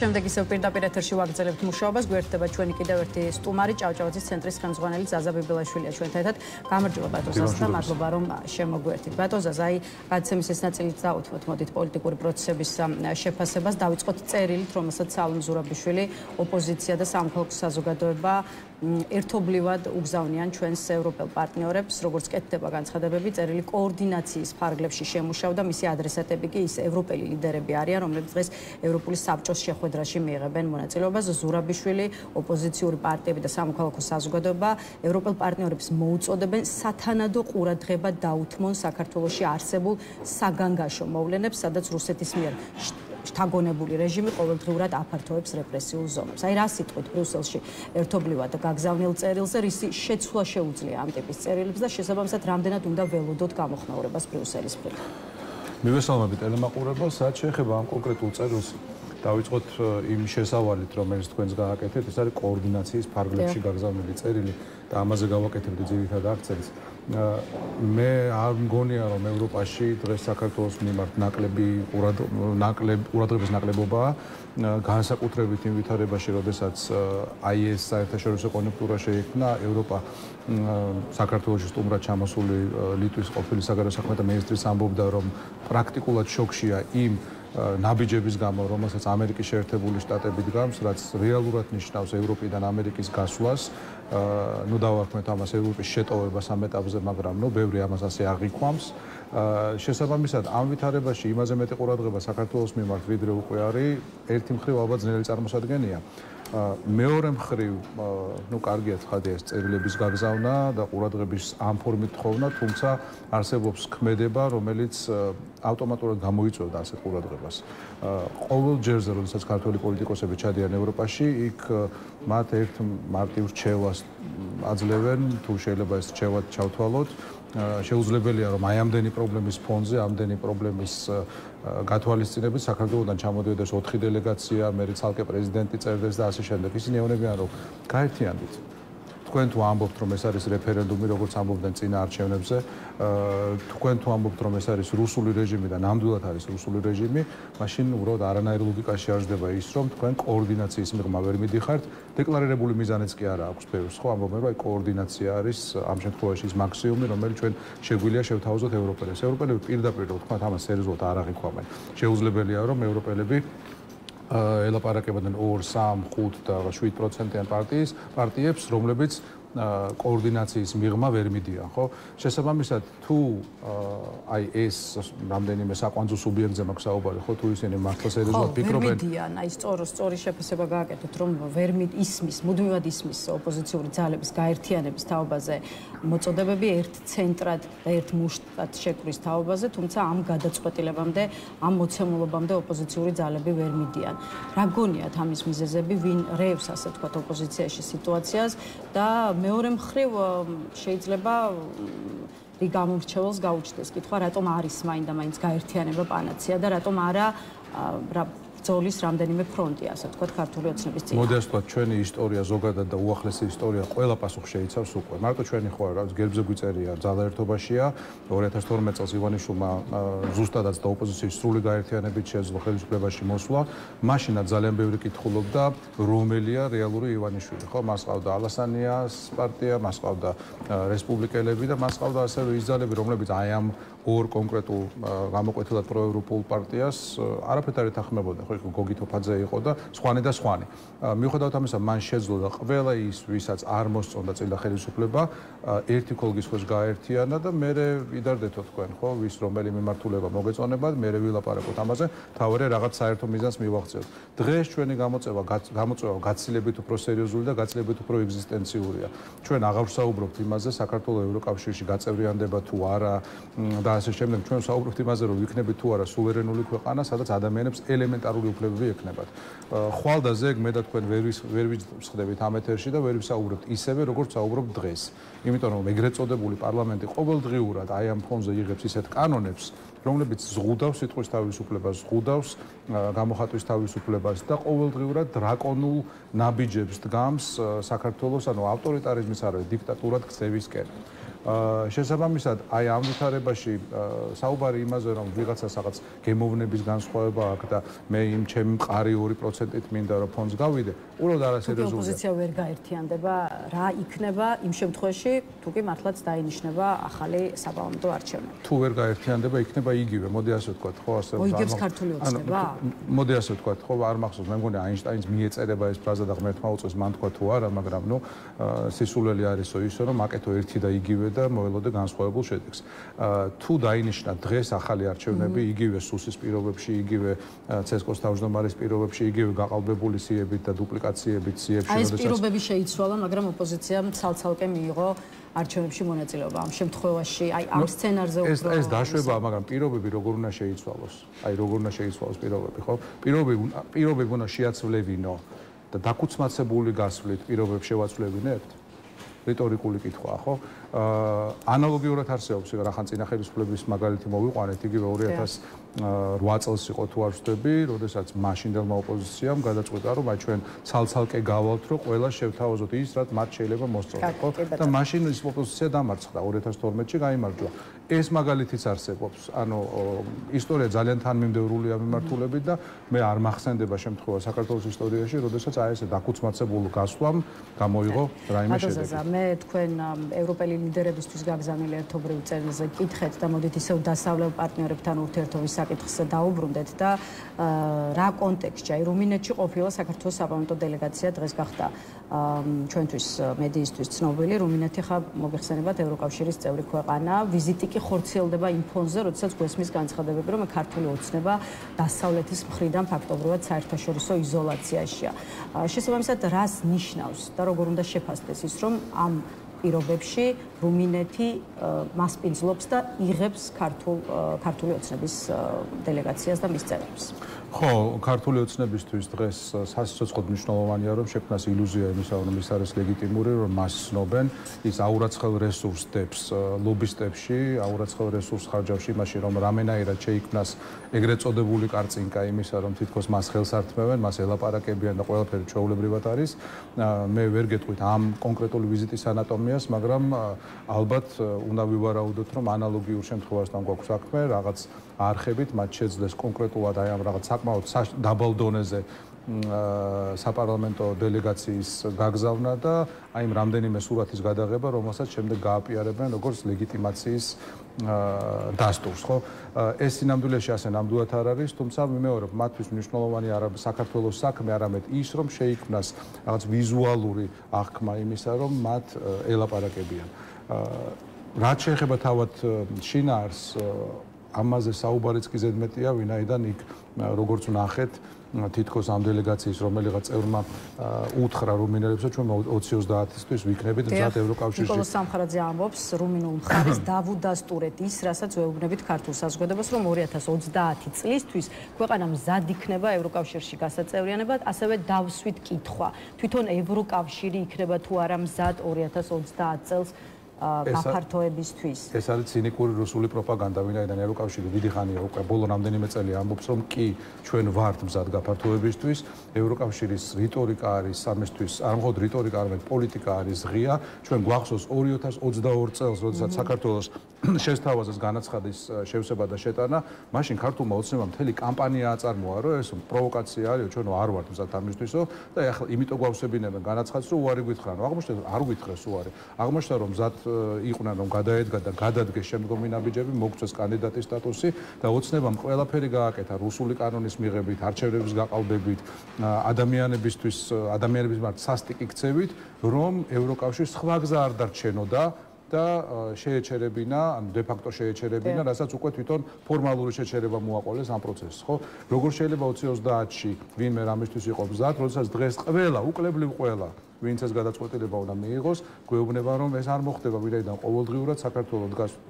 შემდეგ ისევ პირდაპირ ეთერში ვაგრძელებთ მუშაობას. გვერდდება ჩვენი კიდევ ერთი სტუმარი, ჭავჭავაძის ცენტრის ხელმძღვანელი ზაზა ბიბილაშვილია ჩვენთან ერთად. გამარჯობა ბატონ ზაზა და მადლობა რომ შემოგვერთით. ბატონ ზაზა, გადაცემის ეს ნაწილით დავუთმოთ მოდით პოლიტიკური პროცესების შეფასებას. დავიწყოთ წერილით, რომელსაც სალომ ზურაბიშვილი, ოპოზიცია და სამოქალაქო საზოგადოება ერთობლივად უგზავნიან ჩვენს ევროპელ პარტნიორებს, როგორც კეთდება განცხადებები, წერილი კოორდინაციის ფარგლებში შემუშავდა, მისი ადრესატები კი ის ევროპელი ლიდერები არიან, რომლებიც დღეს ევროპული საბჭოს შეხვედრაში მიიღებენ მონაწილეობას. ზურაბიშვილი, ოპოზიციური პარტიები და სამოქალაქო საზოგადოება ევროპელ პარტნიორებს მოუწოდებენ სათანადო ყურადღება დაუთმონ საქართველოში არსებულ საგანგაშო მოვლენებს, სადაც რუსეთის მიერ შთაგონებული რეჟიმი ყოველდღიურად აფართოებს რეპრესიულ ზომებს. აი რა სიტყვით ბრიუსელში ერთობლივად გაგზავნილ წერილზე რისი შეცვლა შეუძლია ამ ტიპის წერილებს და შესაბამისად რამდენად უნდა ველოდოთ გამოხმაურებას ბრიუსელის მხრიდან. მივესალმებით ტელემაყურებელს, რაც შეეხება ამ კონკრეტულ წერილს დავიწყოთ იმ შესავალით, რომელიც თქვენს გააკეთეთ, ეს არის კოორდინაციის ფარგლებში გაგზავნილი წერილი და ამაზე გავაკეთებდი ძირითად აქცენტს. მე არ მგონია რომ ევროპაში დღეს საქართველოს მიმართ ყურადღების ნაკლებობაა, განსაკუთრებით იმ ვითარებაში, როდესაც აი ეს საერთაშორისო კონიუნქტურა შეიქმნა, ევროპა საქართველოში სტუმრად ჩამოსული ლიტვის ყოფილი საგარეო საქმეთა მინისტრის ამბობდა, რომ პრაქტიკულად შოქშია იმ ნაბიჯების გამო, რომელსაც ამერიკის შეერთებული შტატები დგამს, რაც რეალურად ნიშნავს ევროპიდან ამერიკის გასვლას. ნუ დავარქმევთ ამას ევროპის შეტოვებას ამ ეტაპზე, მაგრამ ნუ ბევრი ამას ასე აღიქვამს. შესაბამისად, ამ ვითარებაში იმაზე მეტი ყურადღება საქართველოს მიმართ ვიდრე უკვე არის, ერთი მხრივ ალბათ ძნელი წარმოსადგენია. მეორე მხრივ, ნუ კარგია ცხადია ეს წერილების გაგზავნა და ყურადღების ამ ფორმით თხოვნა, თუმცა არსებობს ქმედება, რომელიც ავტომატურად გამოიწვევდა ასეთ ყურადღებას. ყოველ ჯერზე, როდესაც ქართველი პოლიტიკოსები ჩადიან ევროპაში, იქ მათ ერთ მარტივ რჩევას აძლევენ, თუ შეიძლება ეს რჩევა ჩავთვალოთ. შეუძლებელია რომ აი ამდენი პრობლემის ფონზე, ამდენი პრობლემის გათვალისწინებით საქართველოსთან ჩამოდიოდეს 4 დელეგაცია, მე ცალკე პრეზიდენტი წერდეს და ასე შემდეგ. ისინი ეუბნებიან რომ გაერთიანდით. თქვენ თუ ამბობთ რომ ეს არის რეფერენდუმი, როგორც ამბობდნენ წინა არჩევნებზე, თქვენ თუ ამბობთ რომ ეს არის რუსული რეჟიმი და ნამდვილად არის რუსული რეჟიმი, მაშინ უბრალოდ არანაირ ლოგიკაში არ ჟდება ის, რომ თქვენ კოორდინაციის მიღმა ვერ მიდიხართ. დეკლარირებული მიზანიც კი არა აქვს ბევრს, ხო, ამბობენ რომ აი კოორდინაცია არის ამ შემთხვევაში ის მაქსიმუმი, რომელიც ჩვენ შეგვიძლია შევთავაზოთ ევროპელებს. ევროპელები პირდაპირ რო თქვათ ამას სერიოზულად არ აღიქვამენ. შეუძლებელია რომ ევროპელები ელაპარაკებოდნენ 2, 3, 5 და 7%-იან პარტიებს, რომლებიც კოორდინაციის მიღმა ვერ მიდიან, ხო? შესაბამისად, თუ აი ეს რამდენიმე საკვანძო სუბიექტზე მაქვს საუბარი, ხო, თუ ისინი მართლა სერიოზულად ფიქრობენ, ვერ მიდიან, აი სწორი შეფასება გააკეთოთ, რომ ვერ ისმის, მუდმივად ისმის ოპოზიციური ძალების გაერთიანების თაობაზე მოწოდებები ერთ ცენტრად და ერთ მუშტად შეკვრის თაობაზე, თუმცა ამ გადაწყვეტილებამდე, ამ მოცემულობამდე ოპოზიციური ძალები ვერ მიდიან. რა გონიათ ამის მიზეზები, ვინ რევს ასე ვთქვათ ოპოზიციაში სიტუაციას და მეორე მხრივ შეიძლება რიგ გამორჩეველს გაუჩნდეს კითხვა, რატომ არის მაინდა-მაინც გაერთიანება პანაცეა და რატომ არა ბრძოლის რამდენიმე ფრონტი, ასე ვთქვათ, ქართული ოცნების წინააღმდეგ. მოდი ასე ვთქვათ, ჩვენი ისტორია ზოგადად და უახლესი ისტორია ყველა პასუხს შეიცავს უკვე. მარტო ჩვენი ხო რა, გერბზე გვიწერია ძალა ერთობაშია, 2012 წელს ივანიშვილმა ზუსტადაც და ოპოზიციის სრული გაერთიანებით შეძლო ხელისუფლებაში მოსვლა. მაშინაც ძალიან ბევრი კითხულობდა, რომელია რეალური ივანიშვილი, ხო? მას ყავდა ალასანიას პარტია, მას ყავდა რესპუბლიკელები და მას ყავდა ასევე ის ძალები, რომლებიც აი ამ ორ კონკრეტულ გამოკვეთილად პროევროპულ პარტიას არაფერთ არ ეთანხმებოდნენ. გოგი თოფაძე იყო და სხვანი და სხვანი. მიუხედავად ამისა, მან შეძლო და ყველა ის, ვისაც არ მოსწონდა წინა ხელისუფლება, ერთი ქოლგის ქვეშ გააერთიანა და მერე ვიდარდეთო თქვენ, ხო, ვის რომელი მიმართულება მოგეწონებათ, მერე ვილაპარაკოთ ამაზე, თავარი რაღაც საერთო მიზანს მივახციოთ. დღეს ჩვენი გამოწვევა გაცილებით უფრო სერიოზული და გაცილებით უფრო ეგზისტენციურია. ჩვენ აღარ ვსაუბრობთ იმაზე, საქართველოს ევროკავშირში გაწევრიანდება თუ არა და ასე შემდეგ, ჩვენ ვსაუბრობთ იმაზე, რომ ვიქნებით თუ არა სუვერენული ქვეყანა, სადაც ადამიანებს ელემენტარული უფლებები ექნებათ. ხვალდაზე მე და თქვენ ვერ ვისხდებით ამ ეთერში და ვერ ვისაუბრებთ ისევე, როგორც ვსაუბრობთ დღეს. იმიტომ რომ ეგრეთ წოდებული პარლამენტი ყოველდღიურად აი ამ ფონზე იღებს ისეთ კანონებს, რომლებიც ზღუდავს სიტყვის თავისუფლებას, ზღუდავს გამოხატვის თავისუფლებას და ყოველდღიურად დრაკონულ ნაბიჯებს დგამს საქართველოს, ანუ ავტორიტარიზმის არა, დიქტატურად ქცევისკენ. შესაბამისად, აი ამ ვითარებაში საუბარი იმაზე, რომ ვიღაცას რაღაც გემოვნების განსხვავება აქვს და მე იმ ჩემი მყარი 2%-ით მინდა რომ ფონდს გავიდე, უბრალოდ არასერიოზულია. ოპოზიცია ვერ გაერთიანდება, რა იქნება იმ შემთხვევაში, თუ კი მართლაც დაინიშნება ახალი საპარლამენტო არჩევნები. თუ ვერ გაერთიანდება, იქნება იგივე, მოდი ასე ვთქვათ, ხო, ასე მოიგებს ქართული ოცნება? მოდი ასე ვთქვათ, ხო, არ მახსოვს, მე მგონი აინშტაინს მიეწერება ეს ფრაზა და ღმერთმა უწევს მან თქვა თუ არა, მაგრამ ნუ სისულელი არისო ისო, რომ აკეთო ერთი და იგივე და მოველოდე განსხვავებულ შედეგს. თუ დაინიშნა დღეს ახალი არჩევნები, იგივე სუსის პირობებში, იგივე ცესკოს თავმჯდომარის პირობებში, იგივე გაყალბებული სიებით და დუპლიკაციებით სიებში, აი ეს პირობები შეიცვალა, მაგრამ ოპოზიციამ ცალ-ცალკე მიიღო არჩევნებში მონაწილეობა. ამ შემთხვევაში, აი ამ სცენარზე უფრო ეს დაშვება, მაგრამ პირობები როგორ უნდა შეიცვალოს? აი როგორ უნდა შეიცვალოს პირობები, ხო? პირობები უნდა შეაცვლებინო და დაკუცმაცებული გასვლით პირობებს შევაცვლებინებთ? რიტორიკული კითხვაა, ხო? ანალოგიურად არსებობს რახან წინა ხელისუფლების მაგალითი მოვიყვანეთ, იგივე 2008 წელს იყო თუ არ ვცდები, როდესაც მაშინდელმა ოპოზიციამ გადაწყვიტა, რომ აი ჩვენ ცალ-ცალკე გავალთ, რომ ყველა შევთავაზოთ ის, რაც მათ შეიძლება მოსწონთ, ხო? და მაშინ ის ოპოზიცია დამარცხდა 2012-ში გაიმარჯვა. ეს მაგალითიც არსებობს. ანუ ისტორია ძალიან თანმიმდევრულია მიმართულებით და მე არ მახსენდება შემთხვევა საქართველოს ისტორიაში, როდესაც აი ესე დაკუცმაცებულ გასვლამ გამოიღო რაიმე შედეგი. მე თქვენ ევროპელი ლიდერებისთვის გაგზავნილი ერთობრივ წერილზე კითხეთ და მოდით ისევ დასავლელ პარტნიორებთან ურთიერთობის საკითხზე დაუბრუნდეთ და რა კონტექსტში, აი რუმინეთში ყოფილა საქართველოს საპარლამენტო დელეგაცია დღეს გახდა ჩვენთვის მედიისთვის ცნობილი. რუმინეთი ხა მოგეხსენებათ ევროკავშირის წევრი ქვეყანა, ვიზიტი კი ხორციელდება იმ ფონზე, როდესაც გვესმის განცხადებები, რომ ქართული ოცნება დასავლეთის მხრიდან ფაქტობრივად საერთაშორისო იზოლაციაშია. შესაბამისად, რას ნიშნავს და როგორ უნდა შეფასდეს ის, რომ ამ პირობებში რუმინეთი მასპინძლობს და იღებს ქართული ოცნების დელეგაციას და მის წევრებს. ხო, ქართული ოცნებისთვის დღეს სასიცოცხლოდ მნიშვნელოვანია, რომ შექმნას ილუზია იმისა, რომ ის არის ლეგიტიმური, რომ მას ცნობენ, ის აურაცხელ რესურსს დებს ლობისტებში, აურაცხელ რესურსს ხარჯავს იმაში, რომ რამენაირად შეიქმნას ეგრეთ წოდებული კარწინკა იმისა, რომ თითქოს მას ხელს ართმევენ, მას ელაპარაკებიან და ყველაფერი ჩვეულებრივად არის. მე ვერ გეტყვით ამ კონკრეტული ვიზიტის ანატომიას, მაგრამ ალბათ უნდა ვივარაუდოთ, რომ ანალოგიურ შემთხვევასთან გვაქვს საქმე, რაღაც არხებით მათ შეძლეს კონკრეტულად აი ამ რაღაც საკმაოდ დაბალ დონეზე საპარლამენტო დელეგაციის გაგზავნა და აი ამ რამდენიმე სურათის გადაღება, რომელსაც შემდეგ გააპიარებენ როგორც ლეგიტიმაციის დასტურს, ხო? ეს სინამდვილეში ასე ნამდვილად არ არის, თუმცა მიმეორებ, მათთვის მნიშვნელოვანი არ არის საქართველოს საქმე, არამედ ის, რომ შეიქმნას რაღაც ვიზუალური აღქმა იმისა, რომ მათ ელაპარაკებიან. რაც შეეხება თავად შინაარსს, ამაზე საუბარიც კი ზედმეტია, ვინაიდან იქ როგორც ვნახეთ, თითქოს ამ დელეგაციის რომელიღაც წევრმა უთხრა რუმინელებს, რომ ჩვენ 2030-ისთვის ვიქნებით მზად ევროკავშირში. ნიკოლოზ სამხარაძე ამბობს, რუმინულ მხარეს დავუდასტურეთ ის, რასაც ვეუბნებით ქართულ საზოგადოებას, რომ 2030 წლისთვის ქვეყანა მზად იქნება ევროკავშირში გასაწევრიანებად, ასევე დავსვით კითხვა. თვითონ ევროკავშირი იქნება თუ არა მზად 2030 წელს გაფართოებისთვის. ეს არის ცინიკური რუსული პროპაგანდა, ვინაიდან ევროკავშირი დიდი ხანია უკვე ბოლო რამდენიმე წელი ამბობს, რომ კი ჩვენ ვართ მზად გაფართოებისთვის. ევროკავშირის რიტორიკა არის ამისთვის, არ მხოლოდ რიტორიკა, არამედ პოლიტიკა არის ღია. ჩვენ გვახსოვს 2022 წელს, როდესაც საქართველოს შესთავაზეს განაცხადის შევსება და შეტანა, მაშინ ქართულმა ოცნებამ მთელი კამპანია აწარმოა, რომ ეს პროვოკაცია არის, ჩვენ არ ვართ მზად ამისთვისო და ახლა იმიტომ გვავსებინებენ განაცხადს, რომ უარი გვითხრან. აღმოჩნდა არ გვითხრეს უარი. აღმოჩნდა რომ მზად იყვნენ რომ გადაედგა და გადადგეს შემდგომი ნაბიჯები, მოგწეს კანდიდატის სტატუსი და ოცნებამ ყველაფერი გააკეთა რუსული კანონის მიღებით, არჩევნების გაყალბებით, ადამიანების მიმართ სასტიკი ქცევით, რომ ევროკავშირს სხვა გზა არ დარჩენოდა და შეეჩერებინა, ანუ დე ფაქტო შეეჩერებინა, რასაც უკვე თვითონ ფორმალური შეჩერება მოაყოლეს ამ პროცესს, ხო? როგორ შეიძლება 2030-ში ვინმე რამისთვის იყო მზად, როდესაც დღეს ყველა, უკლებლივ ყველა ვინც ეს გადაწყვეტილება უნდა მიიღოს, გვეუბნება რომ ეს არ მოხდება, ვინაიდან ყოველდღიურად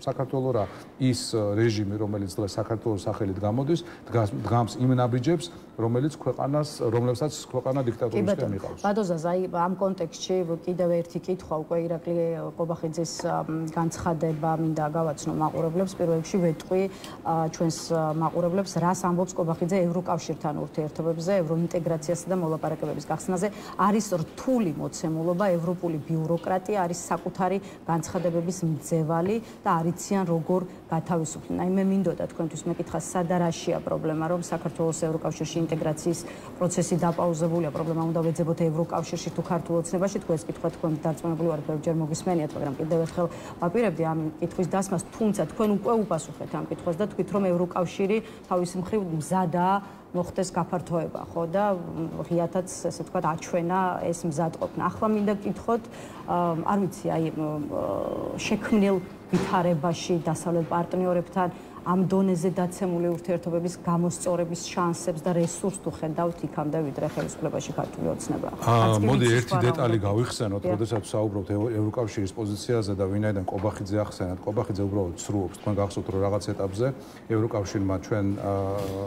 საქართველოს რა ის რეჟიმი, რომელიც დღეს საქართველოს სახელით გამოდის, დგამს იმ ნაბიჯებს, რომლებსაც ქვეყანა დიქტატურისკენ მიყავს. ბატონზას, აი ამ კონტექსტში კიდევ ერთი კითხვა, უკვე ირაკლი ყობახიძის განცხადება მინდა გავაცნო მაყურებლებს, პირველ რიგში ვეტყვი ჩვენს მაყურებლებს, რას ამბობს ყობახიძე ევროკავშირთან ურთიერთობებზე, ევროინტეგრაციასა და მოლაპარაკებების გახსნაზე, არის რთული მოცემულობა, ევროპული ბიუროკრატია არის საკუთარი განცხადებების მძევალი და არიციან როგორ გათავისუფლდნენ. აი მე მინდოდა თქვენთვის მეკითხა სად არაშია პრობლემა, რომ საქართველოს ევროკავშირში ინტეგრაციის პროცესი დაპაუზებულია, პრობლემა უნდა ვეძებოთ ევროკავშირში თუ ქართულ ოცნებაში, თქვენ ეს კითხვა თქვენ დარწმუნებული ვართ, ბევრჯერ მოგისმენიათ, მაგრამ კიდევ ერთხელ ვაპირებდი ამ კითხვის დასმას, თუმცა თქვენ უკვე უპასუხეთ ამ კითხვას და თქვით, რომ ევროკავშირი თავის მხრივ მზადაა მოხდეს გაფართოება, ხო და ღიათაც ესე ვთქვათ აჩვენა ეს მზადყოფნა. ახლა მინდა გკითხოთ, არ ვიცი, აი შექმნილ ვითარებაში დასავლელ პარტნიორებთან ამ დონეზე დაცემული ურთიერთობების გამოსწორების შანსებს და რესურსს თუ ხედავთ იქამდე, ვიდრე ხელისუფლებაში ქართული ოცნება. მოდი ერთი დეტალი გავიხსენოთ, როდესაც საუბრობთ ევროკავშირის პოზიციაზე და ვინაიდან კობახიძე ახსენეთ, კობახიძე უბრალოდ სრულობს. თქვენ გახსოვთ, რომ რაღაც ეტაპზე ევროკავშირმა ჩვენ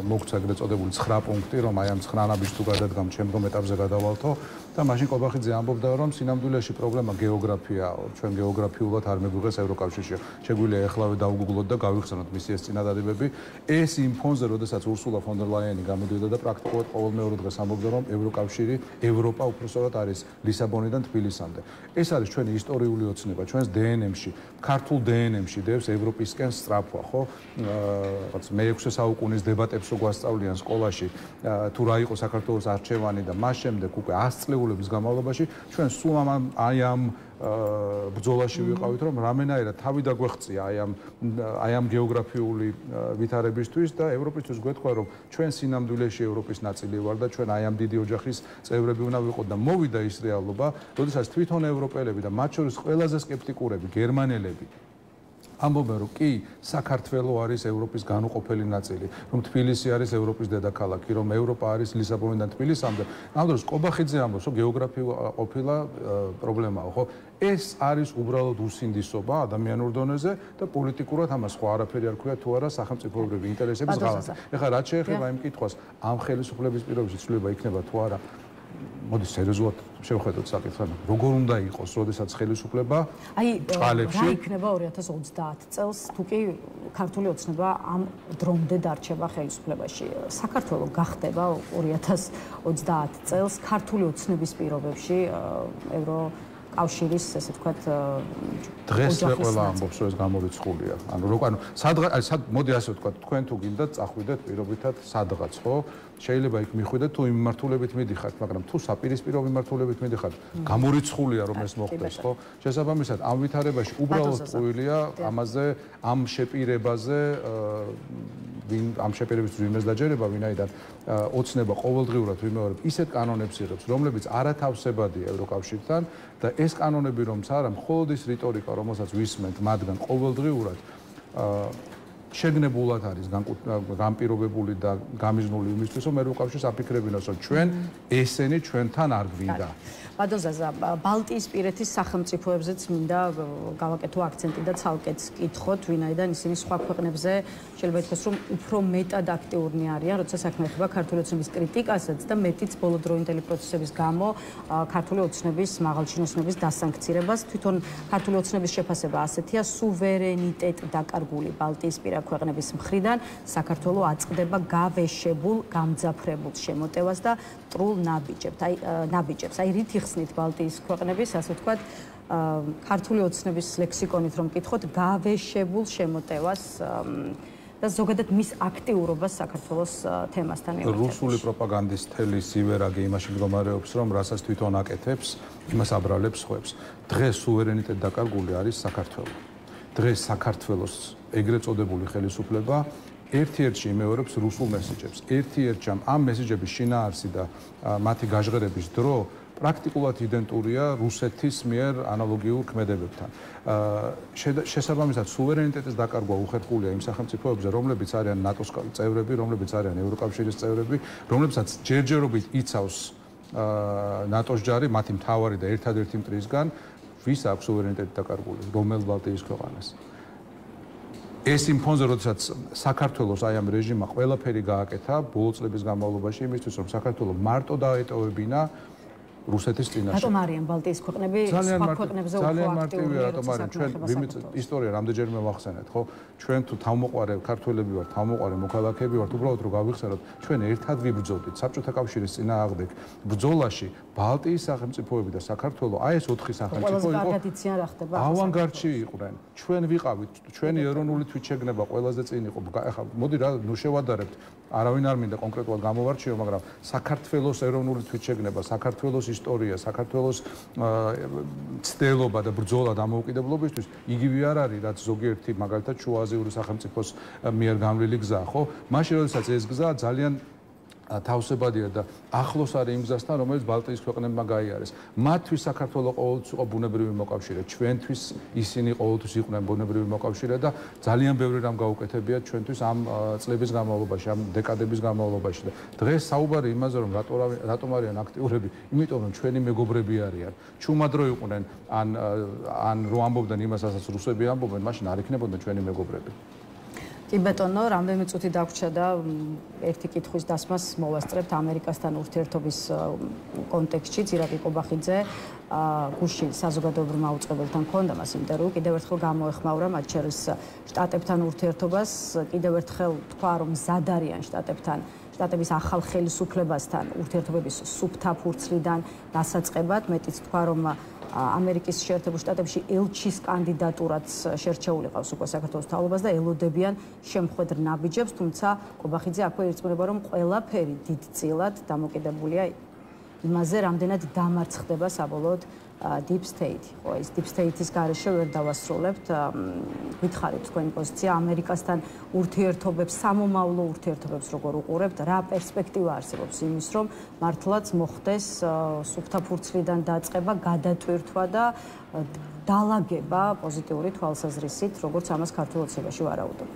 მოგცა ეგრეთ წოდებული 9 პუნქტი, რომ აი ამ 9 ნაბიჯს თუ გადადგამ, შემდგომ ეტაპზე გადავალთო და მაშინ კობახიძე ამბობდა, რომ სინამდვილეში პრობლემა გეოგრაფიაა. ჩვენ გეოგრაფიულად არ მეგვიღეს ევროკავშირში. შეგვიძლია ეხლავე დავუგუგლოთ და გავიხსენოთ მისი წინადადებები. ეს იმ ფონზე, როდესაც ურსულა ფონ დერ ლაიენი გამოდიოდა და პრაქტიკულად ყოველმეორე დღეს ამბობდა, რომ ევროკავშირი, ევროპა უბრალოდ არის ლისაბონიდან თბილისამდე. ეს არის ჩვენი ისტორიული ოცნება, ჩვენს დნმ-ში, ქართულ დნმ-ში დევს ევროპისკენ სწრაფვა, ხო? რაღაც მე-6 საუკუნის დებატებს რო გვასწავლიან სკოლაში, თუ რა იყო საქართველოს არჩევანი და მას შემდეგ უკვე 100 წლეულების განმავლობაში ჩვენ სულ ამ ბრძოლაში ვიყავით, რომ რამენაირად თავი დაგვეღწია აი ამ გეოგრაფიული ვითარებისთვის და ევროპისთვის გვეთქვა, რომ ჩვენ სინამდვილეში ევროპის ნაწილი ვარ და ჩვენ აი ამ დიდი ოჯახის წევრები უნდა ვიყოთ და მოვიდა ის რეალობა, როდესაც თვითონ ევროპელები და მათ შორის ყველაზე სკეპტიკურები გერმანელები ამბობენ, რომ კი, საქართველო არის ევროპის განუყოფელი ნაწილი, რომ თბილისი არის ევროპის დედაქალაქი, რომ ევროპა არის ლისაბონიდან თბილისამდე. ამ დროს კობახიძე ამბობს, რომ გეოგრაფია ყოფილა პრობლემაა, ხო? ეს არის უბრალოდ უსინდისობა ადამიანურ დონეზე და პოლიტიკურად ამას სხვა არაფერი არ ქვია თუ არა სახელმწიფოებრივი ინტერესების ღალატი. ეხლა რაც შეეხება იმ კითხვას, ამ ხელისუფლების პირობებში ცვლილება იქნება თუ არა? მოდი სერიოზულად შევხედოთ საკითხს. როგორ უნდა იყოს, როდესაც ხელისუფლება წყალებში რა იქნება 2030 წელს, თუ კი ქართული ოცნება ამ დრომდე დარჩება ხელისუფლებაში. საქართველო გახდება 2030 წელს ქართული ოცნების პირობებში კავშირის, ესე ვთქვათ, დღეს ყველა ამბობს, რომ ეს გამორიცხულია. ანუ მოდი ასე ვთქვათ, თქვენ თუ გინდათ წახვიდეთ პირობითად სადღაც, ხო? შეიძლება იქ მიხვიდეთ თუ იმ მიმართულებით მიდიხართ, მაგრამ თუ საპირისპირო მიმართულებით მიდიხართ, გამორიცხულია რომ ეს მოხდეს, ხო? შესაბამისად, ამ ვითარებაში უბრალოდ წვილია ამაზე, ამ შეპირებაზე, ამ შეპირების ვინმეს დაჯერება, ვინაიდან ოცნება ყოველდღიურად ვიმეორებ ისეთ კანონებს იღებს, რომლებიც არათავსებადია ევროკავშირთან და ეს კანონები რომც არა, მხოლოდ ის რიტორიკა, რომელსაც ვისმენთ მათგან ყოველდღიურად შეგნებულად არის განპირობებული და გამიზნული იმისთვის, რომ ევროკავშირს აფიქრებინოს, რომ ჩვენ ესენი ჩვენთან არ გვინდა. ბატონ ზაზა, ბალტიისპირეთის სახელმწიფოებზეც მინდა გავაკეთო აქცენტი და ცალკეც კითხოთ, ვინაიდან ისინი სხვა ქვეყნებზე შეიძლება ითქვას, რომ უფრო მეტად აქტიურნი არიან, როცა საქმე ეხება ქართული ოცნების კრიტიკასაც და მეტიც ბოლოდროინდელი პროცესების გამო ქართული ოცნების მაღალჩინოსნების დასანქცირებას. თვითონ ქართული ოცნების შეფასება ასეთია, სუვერენიტეტ დაკარგული ბალტიისპირა ქვეყნების მხრიდან საქართველო აწყდება გავეშებულ, გამძაფრებულ შემოტევას და მტრულ ნაბიჯებს. აი რით იხსნით ბალტიის ქვეყნების, ასე ვთქვათ, ქართული ოცნების ლექსიკონით რომ კითხოთ, გავეშებულ შემოტევას და ზოგადად მის აქტიურობას საქართველოს თემასთან ერთად. რუსული პროპაგანდის თელი სივერაგი იმაში მდგომარეობს, რომ რასაც თვითონ აკეთებს, იმას აბრალებს ხვებს. დღეს სუვერენიტეტ დაკარგული არის საქართველო. დღეს საქართველოს ეგრეთ წოდებული ხელისუფლება ერთ-ერთში იმეორებს რუსულ მესიჯებს. ერთ-ერთში ამ მესიჯების შინაარსი და მათი გაჟღერების დრო პრაქტიკულად იდენტურია რუსეთის მიერ ანალოგიურ ქმედებებთან. შესაბამისად, სუვერენიტეტის დაკარგვა უხერხულია იმ სახელმწიფოებზე, რომლებიც არიან ნატოს წევრები, რომლებიც არიან ევროკავშირის წევრები, რომლებსაც ჯერჯერობით იცავს ნატოს ჯარი, მათი მთავარი და ერთადერთი მტრისგან, ვის აქვს სუვერენიტეტი დაკარგული, რომელ ბალტიის ქვეყანას. ეს იმ ფონზე, როდესაც საქართველოს აი ამ რეჟიმმა ყველაფერი გააკეთა ბოლო წლების განმავლობაში იმისთვის, რომ საქართველო მარტო დაეტოვებინა რუსეთის წინაშე. რატომ არიან ბალტიის ქვეყნები სხვა ქვეყნებზე უფრო აქტიურია, რატომ არიან? ჩვენ ვიმეც ისტორია რამდენჯერმე ვახსენეთ, ხო? ჩვენ თუ თავმოყარე ქართველები ვართ, თავმოყარე მოქალაქეები ვართ, უბრალოდ რომ გავიხსენოთ, ჩვენ ერთად ვიბრძოლდით საბჭოთა კავშირის წინააღმდეგ ბრძოლაში ბალტიის სახელმწიფოები და საქართველო, აი ეს 4 სახელმწიფო იყო. კარგად იციან რა ხდება. ავანგარდში იყვნენ. ჩვენ ვიყავით, ჩვენი ეროვნული თვითშეგნება ყველაზე წინ იყო. ახლა მოდი რა, ნუ შევადარებთ. არავინ არ მინდა კონკრეტულად გამოვარჩიო, მაგრამ საქართველოს ეროვნული თვითშეგნება, საქართველოს ისტორია, საქართველოს ცდელობა და ბრძოლა დამოუკიდებლობისთვის იგივე არ არის, რაც ზოგიერთი მაგალითად შუააზიური სახელმწიფოს მიერ გამლილი გზა, ხო? მაშინ როდესაც ეს გზა ძალიან თავსებადია და ახლოს არის იმ გზასთან, რომელიც ბალტიის ქვეყნებმა გაიარეს. მათთვის საქართველოს ყოველთვის იყო ბუნებრივი მოკავშირე, ჩვენთვის ისინი ყოველთვის იყვნენ ბუნებრივი მოკავშირე და ძალიან ბევრი რამ გაუკეთებიათ ჩვენთვის ამ წლების განმავლობაში, ამ დეკადების განმავლობაში და დღეს საუბარი იმაზე, რომ რატომ არიან აქტიურები, იმიტომ რომ ჩვენი მეგობრები არიან. ჩუმადრო იყვნენ, ან რო ამბობდნენ იმას, რასაც რუსები ამბობენ, მაშინ არ იქნებოდნენ ჩვენი მეგობრები. კი ბატონო, რამდენიმე წუთი დაგვრჩა და ერთი კითხვის დასმას მოვასწრებთ ამერიკასთან ურთიერთობის კონტექსტში. ძირაკი ყობახიძე გუშინ საზოგადოებრივ მაუწყებელთან ქონდა მას ინტერვიუ, კიდევ ერთხელ გამოეხმაურა მათ შორის შტატებთან ურთიერთობას, კიდევ ერთხელ თქვა, რომ მზად არიან შტატების ახალ ხელისუფლებასთან ურთიერთობების სუფთა ფურცლიდან დასაწყებად, მეტიც თქვა, რომ ამერიკის შეერთებულ შტატებში ელჩის კანდიდატურაც შერჩეული ყავს უკვე საქართველოს მთავრობას და ელოდებიან შემხედრ ნაბიჯებს, თუმცა ყობახიძე აქვე ირწმუნება, რომ ყველაფერი დიდწილად დამოკიდებულია იმაზე, რამდენად დამარცხდება საბოლოოდ Deep State. ხო, ეს Deep State-ის გარეშე ვერ დავასრულებთ. გითხარით თქვენი პოზიცია ამერიკასთან ურთიერთობებს, სამომავლო ურთიერთობებს როგორ უყურებთ, რა პერსპექტივა არსებობს იმის, რომ მართლაც მოხდეს სუფთა ფურცლიდან დაწყება, გადატვირთვა და დალაგება პოზიტიური თვალსაზრისით, როგორც ამას ქართულ ოცნებაში ვარაუდობ.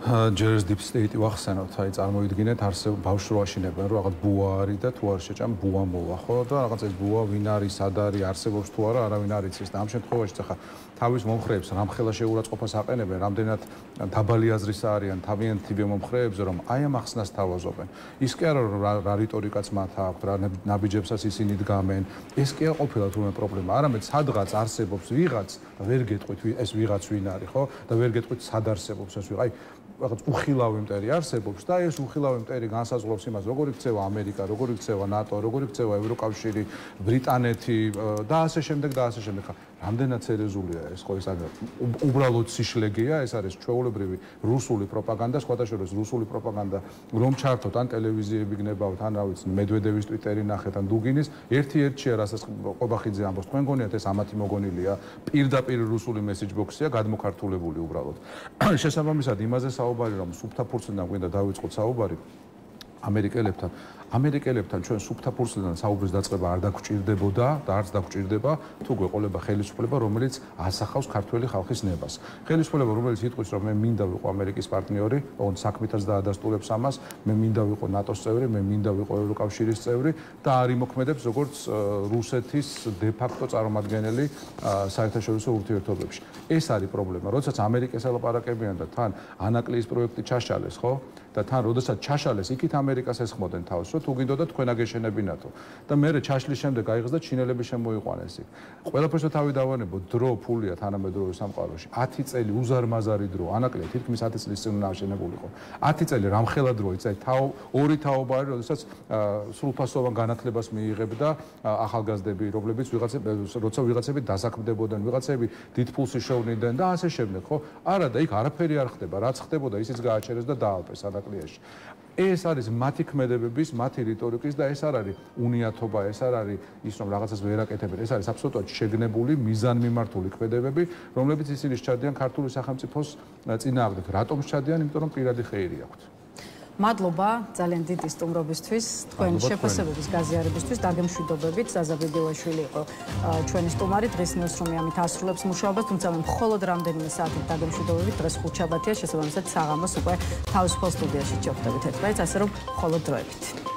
ჯერ Deep State ვახსენოთ, აი წარმოიდგინეთ არსებულ ბავშვაშინებენ, რომ რაღაც ბუა არის და თუ არ შეჭამ ბუა მოვა, ხო? და რაღაც ეს ბუა ვინ არის, სად არის, არსებობს თუ არა, არავინ არ იცის და ამ შემთხვევაში ხა თავის მომხრეებს რამხელა შეურაცხყოფას აყენებენ, რამდენად დაბალი აზრისა არიან თავიანთი მომხრეებზე, რომ აი ამ ახსნას თავაზობენ. ის კი არა რომ რა რიტორიკაც მათ აქვს, რა ნაბიჯებსაც ისინი დგამენ, ეს კი არ ყოფილა თურმე პრობლემა, არამედ სადღაც არსებობს ვიღაც და ვერ გეტყვით ეს ვიღაც ვინ არის, ხო? და ვერ გეტყვით სად არსებობს ეს ვიღაც რაღაც უხილავი მტერი არსებობს და ეს უხილავი მტერი განსაზღვრავს იმას, როგორ იქცევა ამერიკა, როგორ იქცევა ნატო, როგორ იქცევა ევროკავშირი, ბრიტანეთი და ასე შემდეგ და ასე შემდეგ. ხა რამდენად სერიოზულია ეს ხო ეს არის უბრალოდ სიშლეგეა, ეს არის ჩვეულებრივი რუსული პროპაგანდა, სხვათა შორის რუსული პროპაგანდა, რომ ჩართოთ ან ტელევიზიები გნებავთ, ან რა ვიცი, მედვედევის ტვიტერი ნახეთ, ან დუგინის, ერთ-ერთია, რასაც ყობახიძე ამბობს, თქვენ გონიათ ეს ამათი მოგონილია, პირდაპირ რუსული message box-ია გადმოქართულებული უბრალოდ. შესაბამისად იმაზე საუბარი რომ სუფთა ფურცლიდან გვინდა დავიწყოთ საუბარი ამერიკელებთან ჩვენ სუფთა ფურცლიდან საუბრის დაწყება არ დაგვჭირდებოდა და არც დაგვჭირდება თუ გვეყოლება ხელისუფლება რომელიც ასახავს ქართველი ხალხის ნებას. ხელისუფლება რომელიც იტყვის რომ მე მინდა ვიყო ამერიკის პარტნიორი, ოღონდ საქმითაც დაადასტურებს ამას, მე მინდა ვიყო ნატოს წევრი, მე მინდა ვიყო ევროკავშირის წევრი და არ იმოქმედებს როგორც რუსეთის დე ფაქტო წარმომადგენელი საერთაშორისო ურთიერთობებში. ეს არის პრობლემა. როდესაც ამერიკას ელაპარაკებიან და თან ანაკლიის პროექტი ჩაშალეს, ხო? და თან როდესაც ჩაშალეს, იქით ამერიკას ესხმოდნენ თავს, რომ თუ გინდოდა თქვენ აგეშენებინათო. და მე ჩაშლის შემდეგ აიღეს და ჩინელები შემოიყვანეს იქ. ყველაფერს თავი დავანებო, დრო ფულია თანამედროვე სამყაროში. 10 წელი უზარმაზარი დრო, ანაკლია თითქმის 10 წლის წინ უნდა აშენებულიყო. 10 წელი რამხელა დრო იცი, ორი თაობა არის, როდესაც სრულფასოვან განათლებას მიიღებდა ახალგაზრდები, რომლებიც როცა ვიღაცები დასაქმდებოდნენ, ვიღაცები დიდ ფულს იშოვნიდნენ და ასე შემდეგ, ხო? არა და იქ არაფერი არ ხდება, რაც ხდებოდა, ისიც გააჩერეს და დაალპეს ანაკლიაში. ეს არის მათი ქმედებების, მათი რიტორიკის და ეს არ არის უნიათობა, ეს არ არის ის რომ რაღაცას ვერ აკეთებენ, ეს არის აბსოლუტურად შეგნებული, მიზანმიმართული ქმედებები, რომლებიც ისინი შეჩადიან ქართული სახელმწიფოს წინააღმდეგ. რატომ შეჩადიან? იმიტომ რომ პირადი ხეირი აქვთ. მადლობა ძალიან დიდი სტუმრობისთვის, თქვენი შეფასებების გაზიარებისთვის, დაგემშვიდობებით. ზაზა ბებილაშვილი იყო ჩვენი სტუმარი, დღეს ნიუსრუმი ამით ასრულებს მუშაობას, თუმცა მე მხოლოდ რამდენიმე საათით დაგემშვიდობებით, დღეს ხუთშაბათია, შესაბამისად საღამოს უკვე თავისუფალ სტუდიაში ჩავხდებით ერთმანეთს, ასე რომ მხოლოდ დროებით.